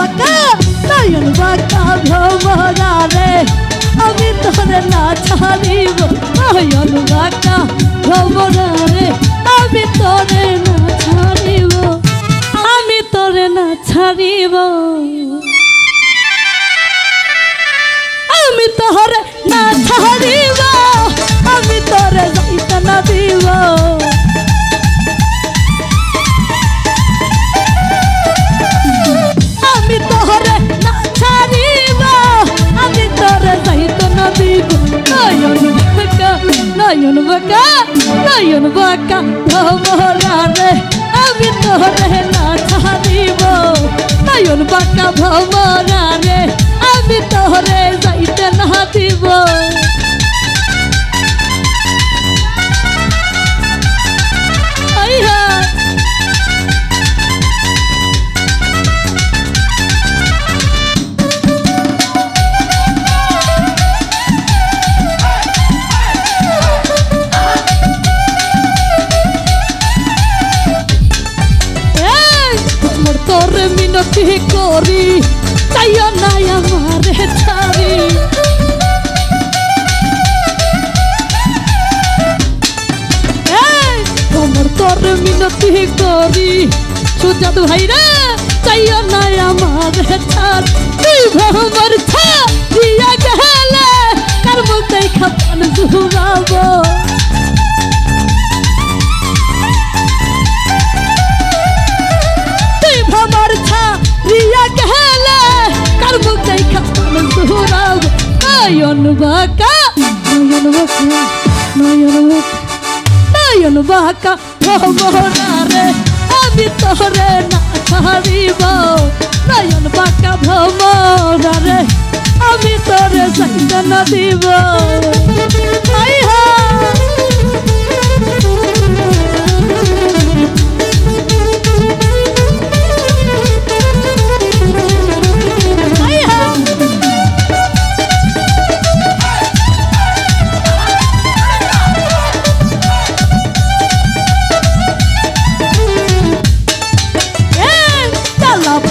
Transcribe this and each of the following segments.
বাঁকা নয়ন বাঁকা ভ্রমরা রে আমি তোরে না ছাড়িব নয়ন বাঁকা ভ্রমরা রে আমি তোরে না ছাড়িব আমি তোরে না ছাড়িব আমি তোরে না ছাড়িব আমি তোরে যাইতে না দিব আমি তোরে না ছাড়িব আমি তোরে যাইতে না দিব নয়ন বাঁকা ভ্রমরা রে আমি তোরে না ছাড়িব নয়ন বাঁকা ভ্রমরা রে আমি তোরে যাইতে না দিব তোরে মিনতি করি চাইও না আমারে ছাড়ি তোমার তোরে মিনতি করি সুজা দুহাই রে চাইও না আমারে ছাড় তুই ভ্রমর ছাড়িয়া গেলে কার মুখ দেখা পান জুড়াবো নয়ন বাঁকা ভ্রমরা রে আমি তোরে না ছাড়িব নয়ন বাঁকা ভ্রমরা রে আমি তোরে যাইতে না দিব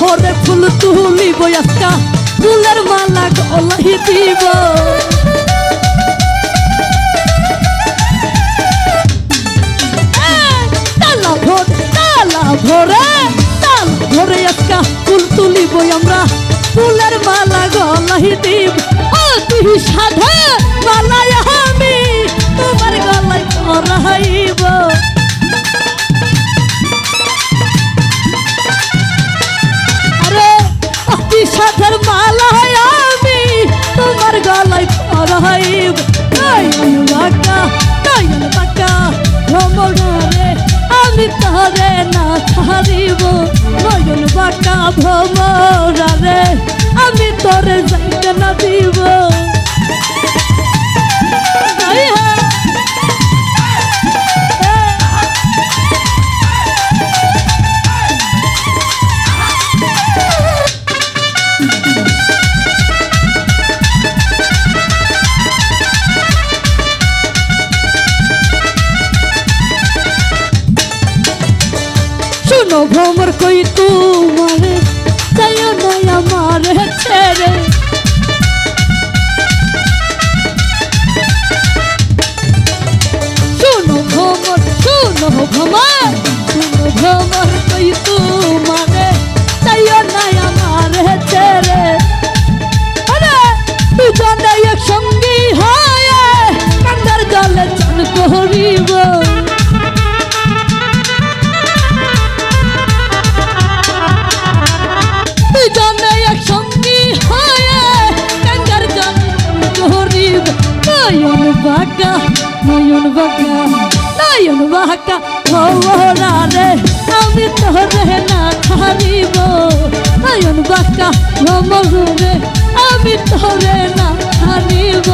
ভরে ফুল তুলিব আজকা ফুলের মালা গলায় দিব তালা ভরে আজকা ফুল তুলিব আমরা ফুলের মালা গলায় দিব ও তুই সাধে মালায় আমি তোমার গলায় পরাইব সাথের মালায় আমি তোমার গলায় পরাইব নয়ন বাঁকা ভ্রমরা রে আমি তোরে না ছাড়িব নয়ন বাঁকা ভ্রমরা রে আমি তোরে যাইতে না দিব ভ্রমর কই তোমারে যাইও না আমারে ছেড়ে শুনো ভ্রমর কই তোমারে যাইও না আমারে ছেড়ে দুজনে একসঙ্গী হয়ে কান্দার জলে চান করিব নয়ন বাঁকা ভ্রমরা রে আমি তোরে না ছাড়িব নয়ন বাঁকা ভ্রমরা রে আমি তোরে না ছাড়িব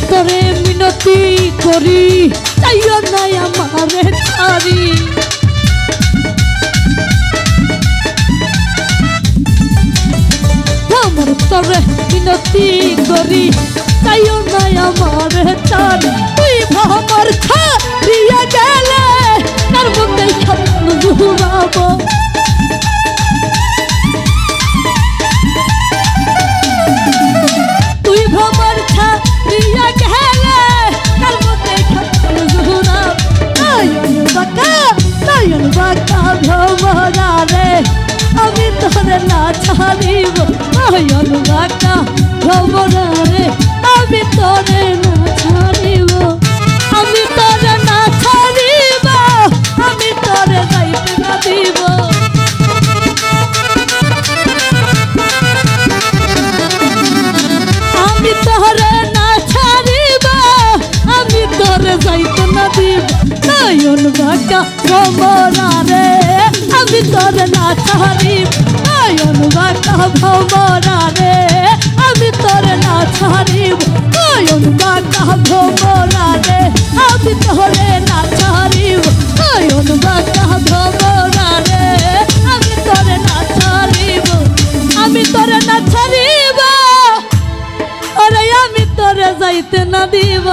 তোরে মিনতি করি চাইও না আমারে ছাড়ি আমার তরে মিনতি করি চাইও না আমারে ছাড়ি তুই ভাবর ছাড়িয়া গেলে তার মধ্যে স্বপ্ন জুড়াবো তুই ভাবর ছাড়িয়া গেলে তার মধ্যে স্বপ্ন জুড়াবো নয়ন বাঁকা ভ্রমরা রে আমি তোরে না ছাড়িব নয়ন বাঁকা ভ্রমরা রে আমি তোরে না ছাড়িব আমি তোরে না ছাড়িব আমি তোরে যাইতে না দিব আমি তোরে না ছাড়িব আমি তোরে যাইতে না দিব নয়ন বাঁকা ভ্রমরা রে আমি তোরে না ছাড়িব নয়ন বাঁকা ভ্রমরা রে আমি তোরে না ছাড়িব নয়ন বাঁকা ভ্রমরা রে আমি তোরে না ছাড়িব নয়ন বাঁকা ভ্রমরা রে আমি তোরে না ছাড়িব আমি তোরে না ছাড়িব আরে আমি তোরে যাইতে না দিব